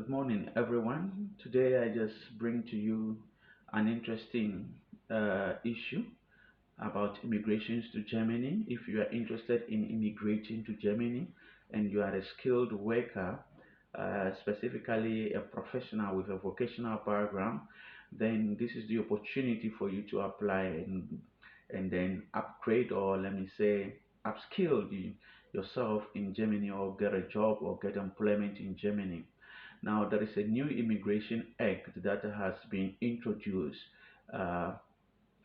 Good morning, everyone. Today, I just bring to you an interesting issue about immigrations to Germany. If you are interested in immigrating to Germany and you are a skilled worker, specifically a professional with a vocational background, then this is the opportunity for you to apply and then upgrade, or let me say upskill yourself in Germany, or get a job or get employment in Germany. Now, there is a new immigration act that has been introduced uh,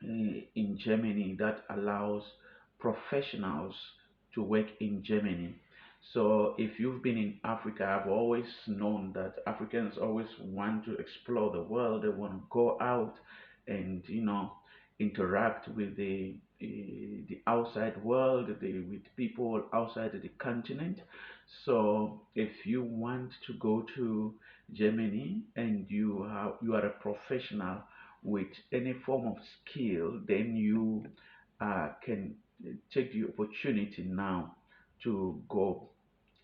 in Germany that allows professionals to work in Germany. So, if you've been in Africa, I've always known that Africans always want to explore the world. They want to go out and interact with the outside world, with people outside the continent. So, if you want to go to Germany and you are a professional with any form of skill, then you can take the opportunity now to go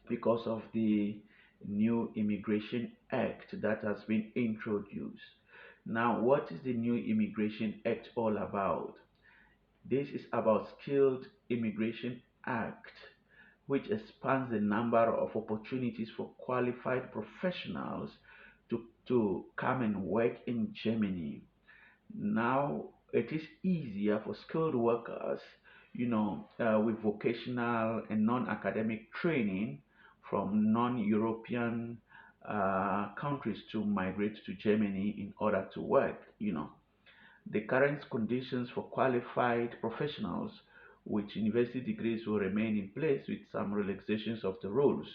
because of the new Immigration Act that has been introduced. Now, what is the new Immigration Act all about? This is about Skilled Immigration Act, which expands the number of opportunities for qualified professionals to come and work in Germany. Now it is easier for skilled workers, with vocational and non-academic training from non-European countries to migrate to Germany in order to work. The current conditions for qualified professionals with university degrees will remain in place with some relaxations of the rules.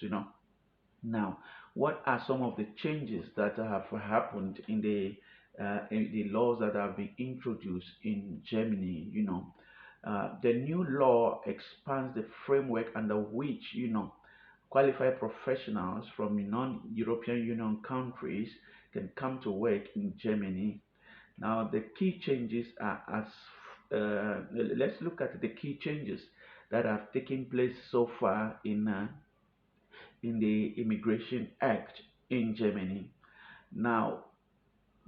Now, what are some of the changes that have happened in the laws that have been introduced in Germany? The new law expands the framework under which qualified professionals from non-European Union countries can come to work in Germany. Now, the key changes are as let's look at the key changes that have taken place so far in the Immigration Act in Germany. Now,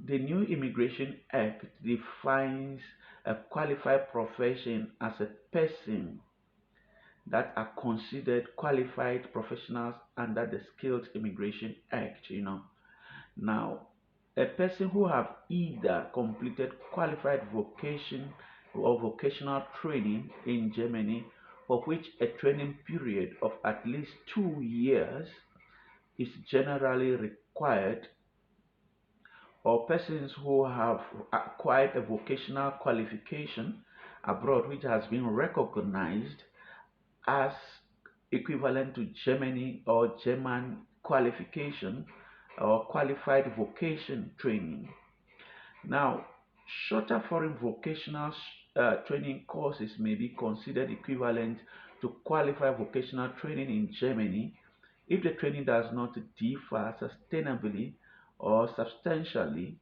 the new Immigration Act defines a qualified profession as a person that are considered qualified professionals under the Skilled Immigration Act. Now, a person who have either completed qualified vocation or vocational training in Germany, for which a training period of at least 2 years is generally required, or persons who have acquired a vocational qualification abroad which has been recognized as equivalent to Germany or German qualification or qualified vocation training. Now, shorter foreign vocational training courses may be considered equivalent to qualified vocational training in Germany if the training does not differ sustainably or substantially.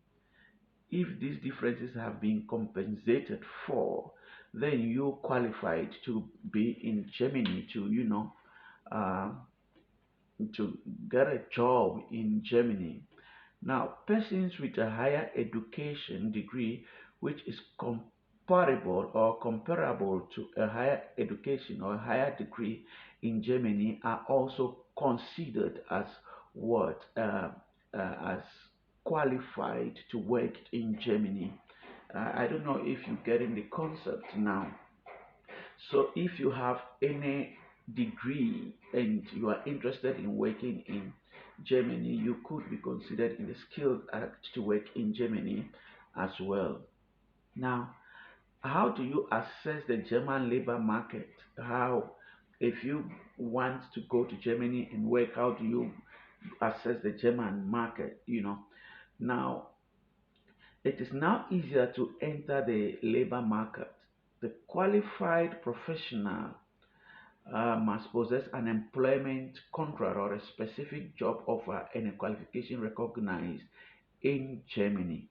If these differences have been compensated for, then you qualified to be in Germany uh, to get a job in Germany. Now, persons with a higher education degree, which is comparable to a higher education or a higher degree in Germany, are also considered as what as qualified to work in Germany. I don't know if you get in the concept now. So if you have any degree and you are interested in working in Germany, you could be considered in the Skilled Act to work in Germany as well. Now, how do you assess the German labor market? How, if you want to go to Germany and work, how do you assess the German market? Now it is now easier to enter the labor market. The qualified professional must possess an employment contract or a specific job offer and a qualification recognized in Germany.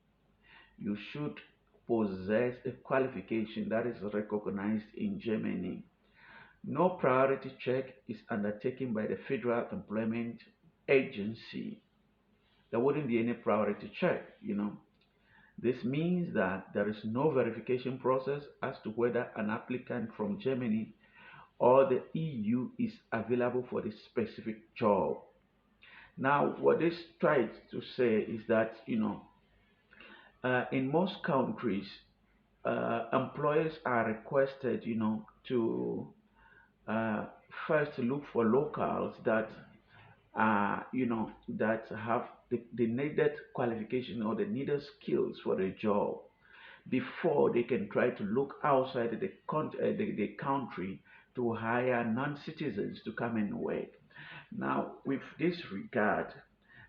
You should possess a qualification that is recognized in Germany. No priority check is undertaken by the Federal Employment Agency. there wouldn't be any priority check. This means that there is no verification process as to whether an applicant from Germany or the EU is available for the specific job. Now, what this tries to say is that, in most countries, employers are requested, to uh, first look for locals that have the needed qualification or the needed skills for the job before they can try to look outside the country to hire non-citizens to come and work. Now, with this regard,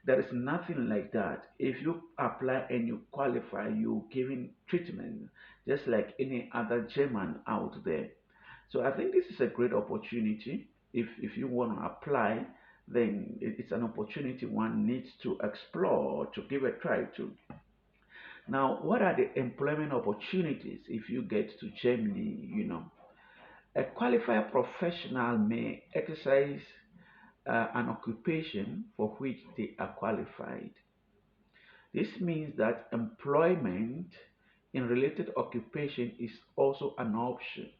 there is nothing like that. If you apply and you qualify, you're given treatment just like any other German out there. So I think this is a great opportunity. If you want to apply, then it's an opportunity one needs to explore, to give a try to. Now, what are the employment opportunities if you get to Germany? A qualified professional may exercise an occupation for which they are qualified. This means that employment in related occupation is also an option.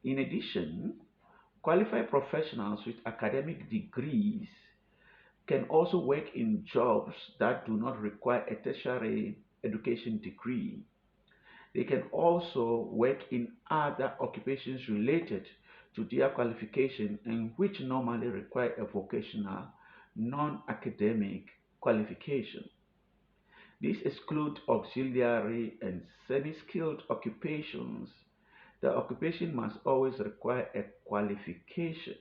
In addition, qualified professionals with academic degrees can also work in jobs that do not require a tertiary education degree. They can also work in other occupations related to their qualification and which normally require a vocational, non-academic qualification. These exclude auxiliary and semi-skilled occupations. The occupation must always require a qualification.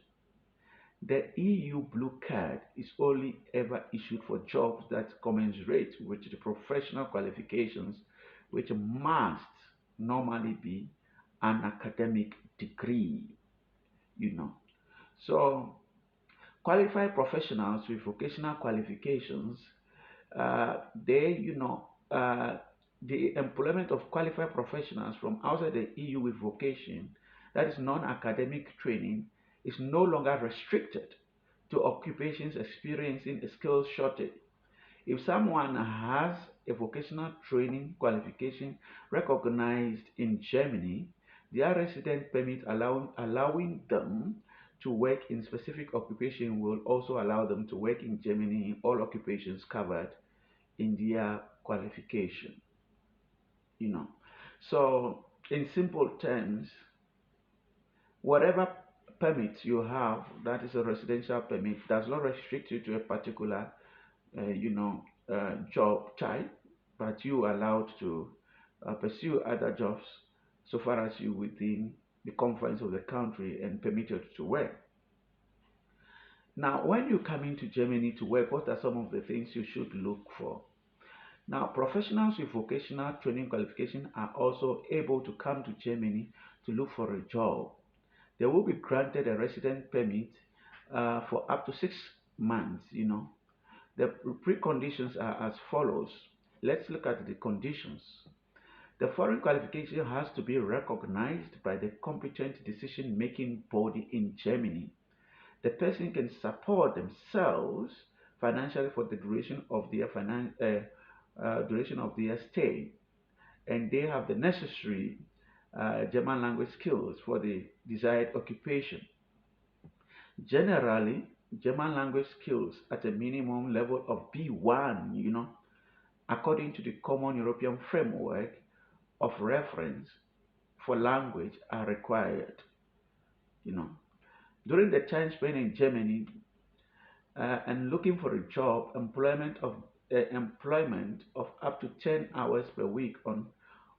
The EU Blue Card is only ever issued for jobs that commensurate with the professional qualifications, which must normally be an academic degree, you know. So, qualified professionals with vocational qualifications, they, the employment of qualified professionals from outside the EU with vocation, that is non-academic training, is no longer restricted to occupations experiencing a skills shortage. If someone has a vocational training qualification recognized in Germany, their resident permit allowing them to work in specific occupation will also allow them to work in Germany in all occupations covered in their qualification. You know. So in simple terms, whatever permit you have that is a residential permit does not restrict you to a particular job type, but you are allowed to pursue other jobs so far as you within the confines of the country and permitted to work. Now, when you come into Germany to work, what are some of the things you should look for? Now, professionals with vocational training qualification are also able to come to Germany to look for a job. They will be granted a resident permit for up to 6 months. The preconditions are as follows. Let's look at the conditions. The foreign qualification has to be recognized by the competent decision making body in Germany. The person can support themselves financially for the duration of their stay, and they have the necessary German language skills for the desired occupation. Generally, German language skills at a minimum level of B1, according to the Common European Framework of Reference for language are required. You know, during the time spent in Germany and looking for a job, employment of up to 10 hours per week on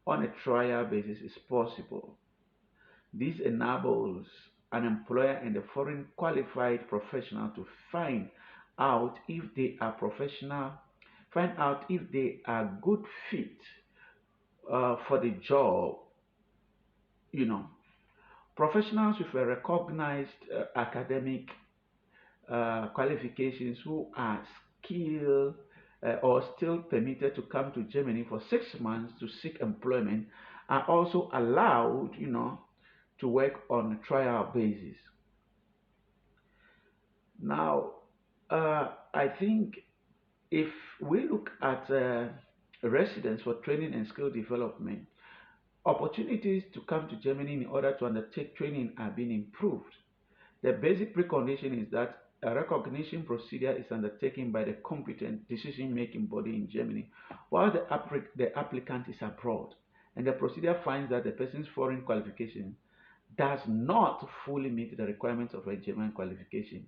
a trial basis is possible. This enables an employer and a foreign qualified professional to out if they are professional, find out if they are good fit for the job. You know, professionals with a recognized academic qualifications who are skilled or still permitted to come to Germany for 6 months to seek employment are also allowed, to work on a trial basis. Now, I think If we look at residents for training and skill development, opportunities to come to Germany in order to undertake training are being improved. The basic precondition is that a recognition procedure is undertaken by the competent decision-making body in Germany while the applicant is abroad, and the procedure finds that the person's foreign qualification does not fully meet the requirements of a German qualification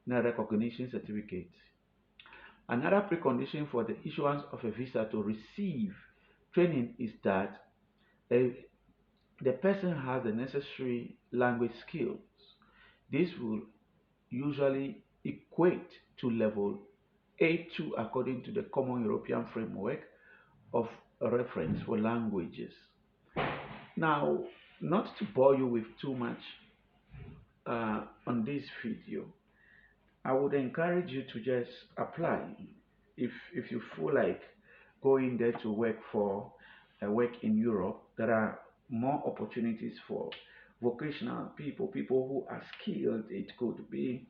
in a recognition certificate. Another precondition for the issuance of a visa to receive training is that a, the person has the necessary language skills. This will usually equate to level A2 according to the Common European Framework of Reference for Languages. Now, not to bore you with too much on this video, I would encourage you to just apply if you feel like going there to work for work in Europe. There are more opportunities for vocational people, people who are skilled. It could be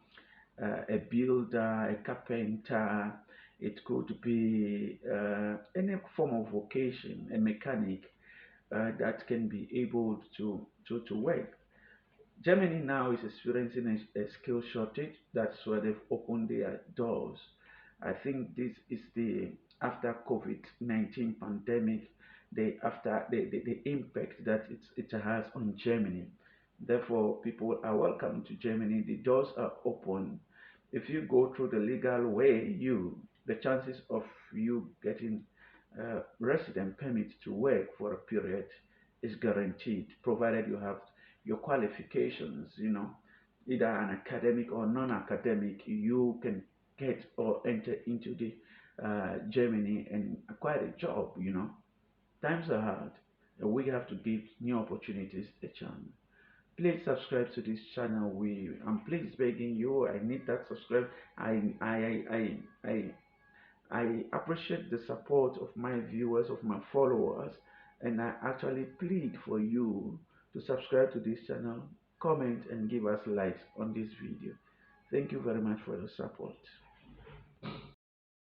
a builder, a carpenter. It could be any form of vocation, a mechanic that can be able to work. Germany now is experiencing a skill shortage. That's why they've opened their doors. I think this is the after COVID-19 pandemic, the impact that it has on Germany. Therefore, people are welcome to Germany. The doors are open. If you go through the legal way, the chances of you getting resident permit to work for a period is guaranteed, provided you have your qualifications, either an academic or non-academic, you can get or enter into the Germany and acquire a job. Times are hard, and we have to give new opportunities a chance. Please subscribe to this channel. I'm please begging you. I need that subscribe. I appreciate the support of my viewers, of my followers, and I actually plead for you to subscribe to this channel, comment, and give us likes on this video. Thank you very much for your support.